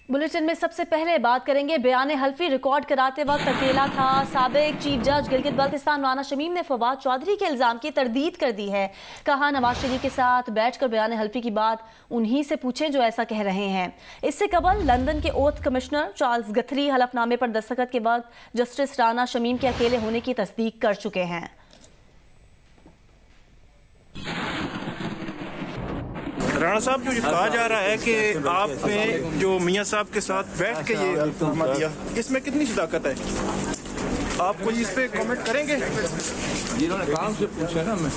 Bulletin में सबसे पहले बात करेंगे बयान हल्फी रिकॉर्ड कराते वक्त अकेला था। साबिक चीफ जज गिलगित बल्तिस्तान राना शमीम ने फवाद चौधरी के इल्जाम की तरदीद कर दी है। कहा नवाज शरीफ के साथ बैठकर बयान हल्फी की बात उन्हीं से पूछें जो ऐसा कह रहे हैं। इससे कबल लंदन के ओथ कमिश्नर चार्ल्स गथरी हलफनामे पर दस्तखत के वक्त जस्टिस राना शमीम के अकेले होने की तस्दीक कर चुके हैं। राणा साहब, जो कहा जा रहा है कि आपने जो मियां साहब के साथ बैठ के ये अल्फनामा दिया, इसमें कितनी सदाकत है? आप कोई इस पे कमेंट करेंगे? जिन्होंने काम से पूछा ना, मैं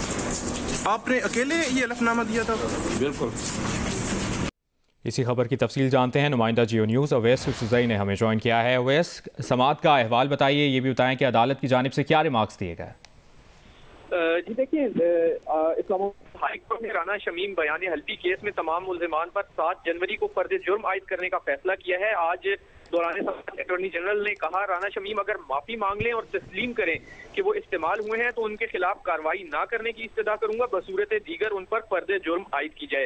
आपने अकेले ये अल्फनामा दिया था? बिल्कुल। इसी खबर की तफसील जानते हैं। नुमाइंदा जियो न्यूज़ अवैस यूसुफजई ने हमें ज्वाइन किया है। अवैस, समाअत का अहवाल बताइए, ये भी बताएं कि अदालत की जानिब से क्या रिमार्क्स दिए गए? जी देखिए, इस्लामाबाद हाई कोर्ट ने राना शमीम बयान हल्फी केस में तमाम मुल्जिमान पर 7 जनवरी को फर्द जुर्म आयद करने का फैसला किया है। आज दौरान समाअत अटॉर्नी जनरल ने कहा, राना शमीम अगर माफी मांग लें और तस्लीम करें कि वो इस्तेमाल हुए हैं तो उनके खिलाफ कार्रवाई ना करने की इस्तदा करूंगा, बसूरत दीगर उन पर फर्द जुर्म आयद की जाए।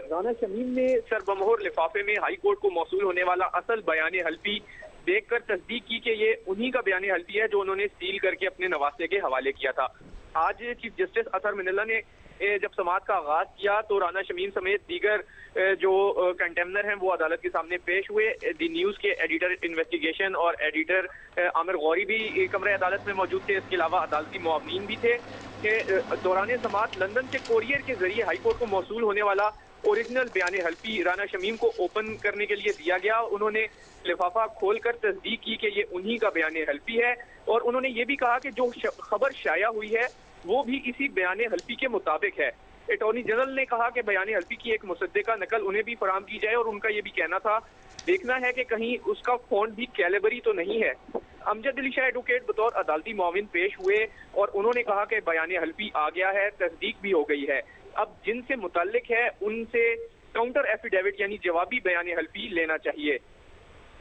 राना शमीम ने सरबमोहर लिफाफे में हाई कोर्ट को मौसूल होने वाला असल बयान हल्फी देखकर तस्दीक की कि ये उन्हीं का बयान हल्फी है जो उन्होंने सील करके अपने नवासे के हवाले किया था। आज चीफ जस्टिस अतहर मिनल्ला ने जब समाअत का आगाज किया तो राना शमीम समेत दीगर जो कंटेमनर हैं वो अदालत के सामने पेश हुए। दी न्यूज़ के एडिटर इन्वेस्टिगेशन और एडिटर आमिर गौरी भी कमरे अदालत में मौजूद थे। इसके अलावा अदालती मुआवनीन भी थे। दौरान समाअत लंदन से कोरियर के जरिए हाई कोर्ट को मौसूल होने वाला ओरिजिनल बयान हल्फी राना शमीम को ओपन करने के लिए दिया गया। उन्होंने लिफाफा खोलकर तस्दीक की कि ये उन्हीं का बयान हल्फी है और उन्होंने ये भी कहा कि जो खबर शाया हुई है वो भी इसी बयान हल्फी के मुताबिक है। अटॉर्नी जनरल ने कहा कि बयान हल्फी की एक मुसद्दिका नकल उन्हें भी फराहम की जाए और उनका ये भी कहना था, देखना है कि कहीं उसका फॉन्ट भी कैलेबरी तो नहीं है। अमजद अली शाह एडवोकेट बतौर अदालती मुआविन पेश हुए और उन्होंने कहा कि बयान हल्फी आ गया है, तस्दीक भी हो गई है। अब जिनसे मुतल्लिक है उनसे काउंटर एफिडेविट यानी जवाबी बयान हल्फी लेना चाहिए।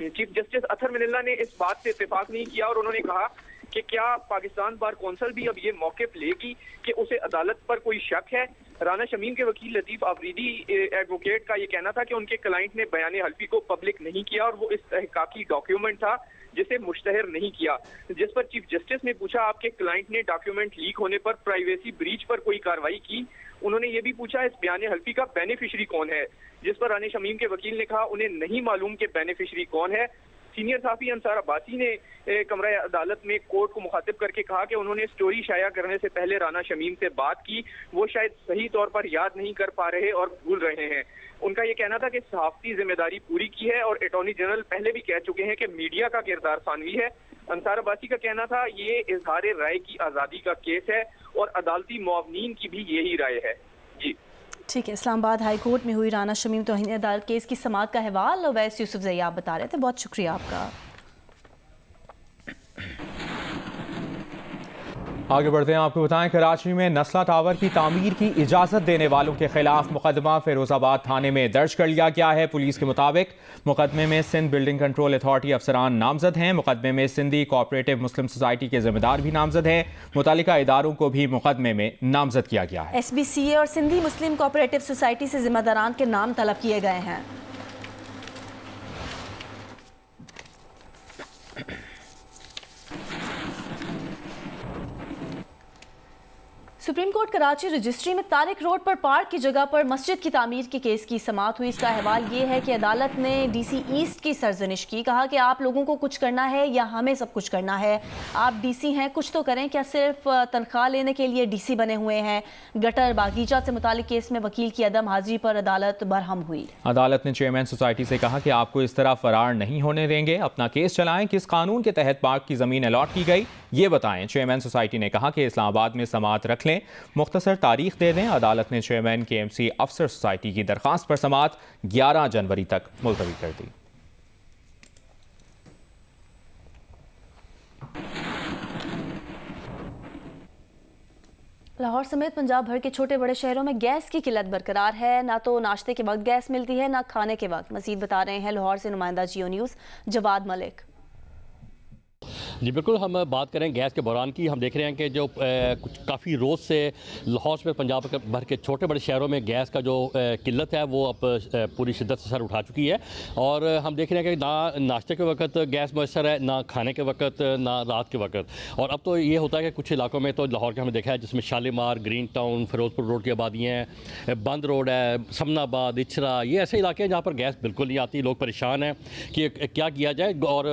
चीफ जस्टिस अतहर मिनल्ला ने इस बात से इत्तेफाक नहीं किया और उन्होंने कहा कि क्या पाकिस्तान बार कौंसिल भी अब ये मौक़िफ़ लेगी कि उसे अदालत पर कोई शक है। राना शमीम के वकील लतीफ़ आफरीदी एडवोकेट का ये कहना था कि उनके क्लाइंट ने बयान हल्फी को पब्लिक नहीं किया और वो इस तहक़ीक़ी डॉक्यूमेंट था जिसे मुश्तहर नहीं किया। जिस पर चीफ जस्टिस ने पूछा, आपके क्लाइंट ने डॉक्यूमेंट लीक होने पर प्राइवेसी ब्रीच पर कोई कार्रवाई की? उन्होंने ये भी पूछा, इस बयान हल्फी का बेनिफिशरी कौन है? जिस पर राना शमीम के वकील ने कहा, उन्हें नहीं मालूम कि बेनिफिशरी कौन है। सीनियर साफी अंसार अब्बासी ने कमरा अदालत में कोर्ट को मुखातिब करके कहा कि उन्होंने स्टोरी शाया करने से पहले राना शमीम से बात की, वो शायद सही तौर पर याद नहीं कर पा रहे और भूल रहे हैं। उनका ये कहना था कि सहाफती जिम्मेदारी पूरी की है और अटॉर्नी जनरल पहले भी कह चुके हैं कि मीडिया का किरदार सानवी है। अंसार अब्बासी का कहना था, ये इजहार राय की आज़ादी का केस है और अदालती मुआवनीन की भी यही राय है। जी ठीक है। इस्लामाबाद हाई कोर्ट में हुई राना शमीम तौहीन अदालत केस की समाअत का अहवाल अवैस यूसुफजई आप बता रहे थे, बहुत शुक्रिया आपका। आगे बढ़ते हैं, आपको बताएं कराची में नस्ला टावर की तामीर की इजाज़त देने वालों के खिलाफ मुकदमा फिरोजाबाद थाने में दर्ज कर लिया गया है। पुलिस के मुताबिक मुकदमे में सिंध बिल्डिंग कंट्रोल अथॉरिटी अफसरान नामजद हैं। मुकदमे में सिंधी कोऑपरेटिव मुस्लिम सोसाइटी के जिम्मेदार भी नामजद हैं। मुतालिका इदारों को भी मुकदमे में नामजद किया गया है। SBCA और सिंधी मुस्लिम कोऑपरेटिव सोसाइटी से जिम्मेदारान के नाम तलब किए गए हैं। सुप्रीम कोर्ट कराची रजिस्ट्री में तारिक रोड पर पार्क की जगह पर मस्जिद की तामीर के केस की समाअत हुई। इसका अहवाल ये है कि अदालत ने DC ईस्ट की सरजनिश की। कहा कि आप लोगों को कुछ करना है या हमें सब कुछ करना है? आप DC हैं, कुछ तो करें। क्या सिर्फ तनख्वाह लेने के लिए DC बने हुए हैं? गटर बागीचा से मुतालिक केस में वकील की अदम हाजिरी पर अदालत बरहम हुई। अदालत ने चेयरमैन सोसाइटी से कहा कि आपको इस तरह फरार नहीं होने देंगे, अपना केस चलाएं। किस कानून के तहत पार्क की जमीन अलॉट की गई ये बताएं। चेयरमैन सोसाइटी ने कहा कि इस्लामाबाद में समाअत रख लें, मुख्तसर तारीख दे दें। अदालत ने चेयरमैन KMC अफसर सोसाइटी की दरख्वास्त पर समाअत 11 जनवरी तक मुलतवी कर दी। लाहौर समेत पंजाब भर के छोटे बड़े शहरों में गैस की किल्लत बरकरार है। ना तो नाश्ते के वक्त गैस मिलती है, ना खाने के वक्त। मजीद बता रहे हैं लाहौर से नुमाइंदा जियो न्यूज़ जवाद मलिक। जी बिल्कुल, हम बात करें गैस के बहरान की। हम देख रहे हैं कि जो कुछ काफ़ी रोज़ से लाहौर में पंजाब भर के छोटे बड़े शहरों में गैस का जो किल्लत है वो अब पूरी शिद्दत से सर उठा चुकी है। और हम देख रहे हैं कि ना नाश्ते के वक्त गैस मैसर है, ना खाने के वक्त, ना रात के वक्त। और अब तो ये होता है कि कुछ इलाकों में तो लाहौर के हमने देखा है जिसमें Shalimar, Green Town, Ferozepur Road की आबादियाँ हैं, बंद रोड है, समनाबाद, इचरा, ये ऐसे इलाके हैं जहाँ पर गैस बिल्कुल नहीं आती। लोग परेशान हैं कि क्या किया जाए, और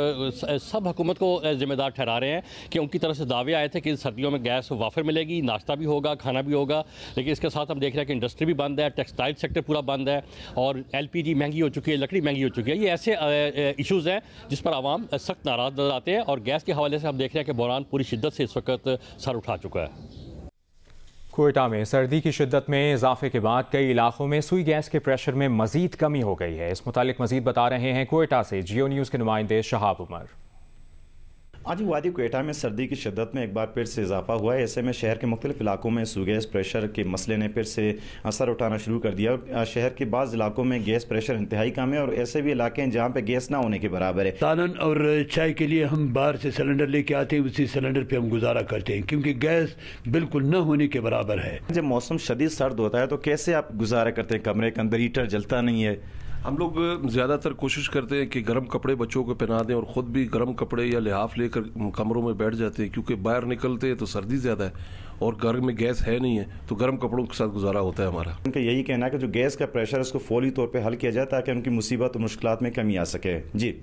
सब हुकूमत को जिम्मेदार ठहरा रहे हैं कि उनकी तरफ से दावे आए थे कि सर्दियों में गैस वाफर मिलेगी, नाश्ता भी होगा, खाना भी होगा। लेकिन इसके साथ हम देख रहे हैं कि इंडस्ट्री भी बंद है, टेक्सटाइल सेक्टर पूरा बंद है, और LPG महंगी हो चुकी है, लकड़ी महंगी हो चुकी है। ये ऐसे इशूज़ हैं जिस पर आवाम सख्त नाराज़ नजर आते हैं। और गैस के हवाले से हम देख रहे हैं कि बहरान पूरी शिद्दत से इस वक्त सर उठा चुका है। कोयटा में सर्दी की शिद्दत में इजाफे के बाद कई इलाकों में सुई गैस के प्रेशर में मजीद कमी हो गई है। इस मुतालिक मजीद बता रहे हैं कोयटा से जियो न्यूज़ के नुमाइंदे शहाब उमर। आज वादी कोयटा में सर्दी की शिद्दत में एक बार फिर से इजाफा हुआ है। ऐसे में शहर के मुख्तलिफ इलाकों में गैस प्रेशर के मसले ने फिर से असर उठाना शुरू कर दिया। और शहर के बाज़ इलाकों में गैस प्रेशर इंतहाई कम है, और ऐसे भी इलाके हैं जहाँ पे गैस ना होने के बराबर है। सालन और चाय के लिए हम बाहर से सिलेंडर लेके आते हैं, उसी सिलेंडर पे हम गुजारा करते हैं क्योंकि गैस बिल्कुल न होने के बराबर है। जब मौसम शदीद सर्द होता है तो कैसे आप गुजारा करते हैं? कमरे के अंदर हीटर जलता नहीं है। हम लोग ज़्यादातर कोशिश करते हैं कि गर्म कपड़े बच्चों को पहना दें और ख़ुद भी गर्म कपड़े या लिहाफ लेकर कमरों में बैठ जाते हैं, क्योंकि बाहर निकलते हैं तो सर्दी ज़्यादा है और घर में गैस है नहीं है, तो गर्म कपड़ों के साथ गुजारा होता है हमारा। उनका यही कहना है कि जो गैस का प्रेशर है उसको फौरी तौर पर हल किया जाए ताकि उनकी मुसीबत और मुश्किलात में कमी आ सके। जी,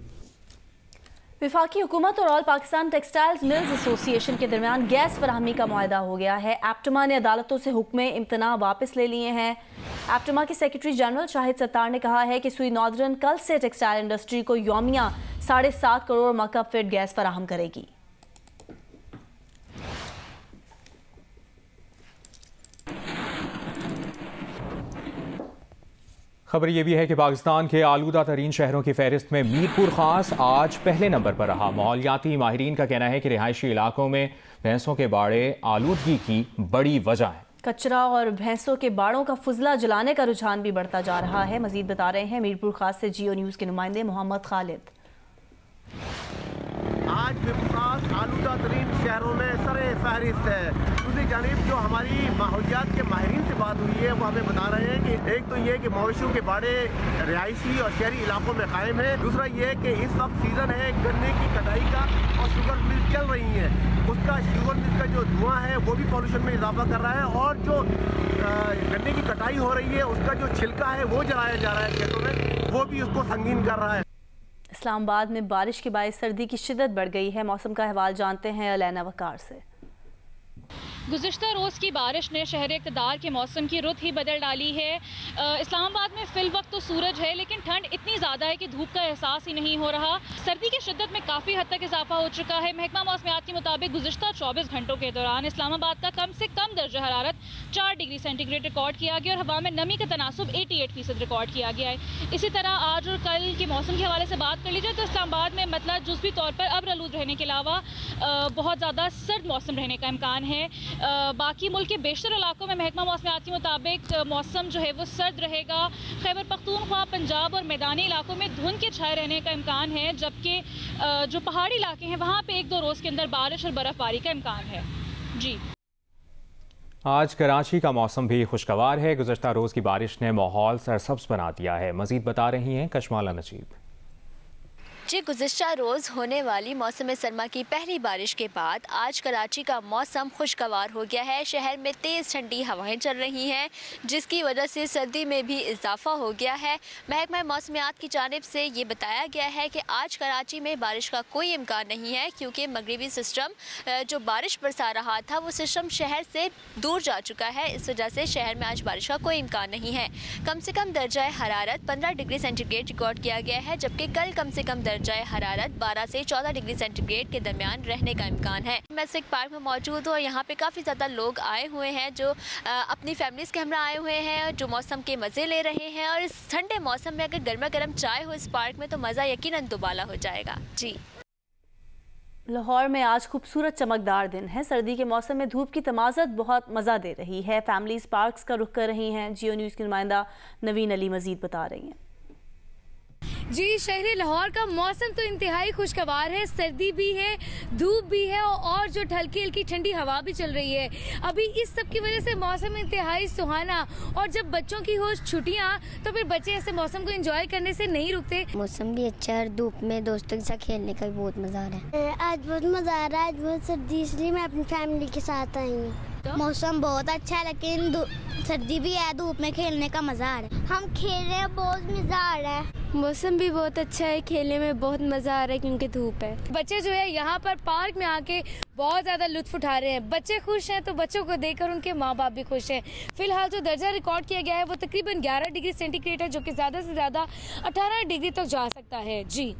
वफाकी हुकूमत और all Pakistan textiles mills association के दरमियान गैस फराहमी का मुआहदा हो गया है। एप्टमा ने अदालतों से हुक्म इम्तना वापस ले लिए हैं। एप्टमा के सेक्रेटरी जनरल शाहिद सत्तार ने कहा है कि सुई नॉर्दर्न कल से टेक्सटाइल इंडस्ट्री को यौमिया 7.5 करोड़ मकब फीट गैस फराहम करेगी। खबर यह भी है कि पाकिस्तान के आलूदा तरीन शहरों की फहरिस्त में मीरपुर खास आज पहले नंबर पर रहा। माहौलियाती माहिरीन का कहना है कि रिहायशी इलाकों में भैंसों के बाड़े आलूदगी की बड़ी वजह है। कचरा और भैंसों के बाड़ों का फुजला जलाने का रुझान भी बढ़ता जा रहा है। मजीद बता रहे हैं मीरपुर खास से जियो न्यूज़ के नुमाइंदे मोहम्मद खालिद। आज मीरपुर खास आलूदा तरीन शहरों में सरे फहरिस्त है। दूसरी जानिब जो हमारी माहौलियात के माहिरीन से बात हुई है वो हमें बता रहे हैं कि एक तो ये कि मवेशियों के बाड़े रिहायशी और शहरी इलाकों में कायम है। दूसरा ये कि इस वक्त सीज़न है गन्ने की कटाई का और शुगर मिल चल रही है, उसका शुगर मिल का जो धुआं है वो भी पॉल्यूशन में इजाफा कर रहा है, और जो गन्ने की कटाई हो रही है उसका जो छिलका है वो जलाया जा रहा है खेतों में, वो भी उसको संगीन कर रहा है। इस्लामाबाद में बारिश के बायस सर्दी की शिद्दत बढ़ गई है। मौसम का अहवाल जानते हैं अलैना वकार से। गुज़िश्ता रोज़ की बारिश ने शहर इक़्तिदार के मौसम की रुत ही बदल डाली है। इस्लामाबाद में फ़िल वक्त तो सूरज है लेकिन ठंड इतनी ज़्यादा है कि धूप का एहसास ही नहीं हो रहा। सर्दी की शिद्दत में काफ़ी हद तक इजाफा हो चुका है। महकमा मौसमियात के मुताबिक गुज़िश्ता 24 घंटों के दौरान इस्लामाबाद का कम से कम दर्जा हरारत 4 डिग्री सेंटीग्रेड रिकॉर्ड किया गया और हवा में नमी का तनासुब 88% रिकॉर्ड किया गया है। इसी तरह आज और कल के मौसम के हवाले से बात कर लीजिए तो इस्लामाबाद में मतलब जुज़वी तौर पर अब्र आलूद रहने के अलावा बहुत ज़्यादा सर्द मौसम रहने का इम्कान है। बाकी मुल्क के बेशतर इलाकों में महकमा मौसमियात के मुताबिक मौसम जो है वो सर्द रहेगा। खैबर पख्तूनख्वा, पंजाब और मैदानी इलाकों में धुंध के छाए रहने का इम्कान है, जबकि जो पहाड़ी इलाके हैं वहाँ पे 1-2 रोज़ के अंदर बारिश और बर्फ़बारी का इम्कान है। जी, आज कराची का मौसम भी खुशगवार है। गुज़श्ता रोज़ की बारिश ने माहौल सरसब्ज़ बना दिया है। मज़ीद बता रही हैं कशमाला नजीब। जी, गुज़िश्ता रोज़ होने वाली मौसम सरमा की पहली बारिश के बाद आज कराची का मौसम खुशगवार हो गया है। शहर में तेज़ ठंडी हवाएं चल रही हैं जिसकी वजह से सर्दी में भी इजाफा हो गया है। महकमा मौसमियात की जानिब से ये बताया गया है कि आज कराची में बारिश का कोई इम्कान नहीं है क्योंकि मगरिबी सिस्टम जो बारिश बरसा रहा था वो सिस्टम शहर से दूर जा चुका है। इस वजह से शहर में आज बारिश का कोई इम्कान नहीं है। कम से कम दर्जा हरारत 15 डिग्री सेंटीग्रेड रिकॉर्ड किया गया है, जबकि कल कम से कम दर्जा हरारत 12 से 14 डिग्री सेंटीग्रेड के दरमियान रहने का इम्कान है। मैं सिक पार्क में मौजूद हूँ और यहाँ पे काफ़ी ज़्यादा लोग आए हुए हैं जो अपनी फैमिलीज़ के हमरा आए हुए हैं, जो मौसम के मज़े ले रहे हैं। और इस ठंडे मौसम में अगर गर्मा गर्म चाय हो इस पार्क में तो मज़ा यकीनन दुबाला हो जाएगा। जी, लाहौर में आज खूबसूरत चमकदार दिन है। सर्दी के मौसम में धूप की तमाज़त बहुत मज़ा दे रही है। फैमिलीज़ पार्क्स का रुख कर रही हैं। जियो न्यूज़ की नुमाइंदा नवीन अली मजीद बता रही हैं। जी, शहर लाहौर का मौसम तो इंतहाई खुशगवार है, सर्दी भी है, धूप भी है और जो हल्की हल्की ठंडी हवा भी चल रही है। अभी इस सब की वजह से मौसम इंतहाई सुहाना, और जब बच्चों की हो छुट्टियां तो फिर बच्चे ऐसे मौसम को एंजॉय करने से नहीं रुकते। मौसम भी अच्छा है, धूप में दोस्तों के साथ खेलने का भी बहुत मजा आ रहा है। आज बहुत मजा आ रहा है, आज बहुत सर्दी, इसलिए मैं अपनी फैमिली के साथ आई हूँ। मौसम बहुत अच्छा है, लेकिन सर्दी भी है, धूप में खेलने का मजा आ रहा है। हम खेल रहे हैं, बहुत मजा आ रहा है। मौसम भी बहुत अच्छा है, खेलने में बहुत मजा आ रहा है क्योंकि धूप है। बच्चे जो है यहाँ पर पार्क में आके बहुत ज्यादा लुत्फ उठा रहे हैं। बच्चे खुश हैं तो बच्चों को देखकर उनके माँ बाप भी खुश हैं। फिलहाल जो दर्जा रिकॉर्ड किया गया है वो तकरीबन 11 डिग्री सेंटीग्रेड है, जो कि ज्यादा से ज्यादा 18 डिग्री तक जा सकता है। जी।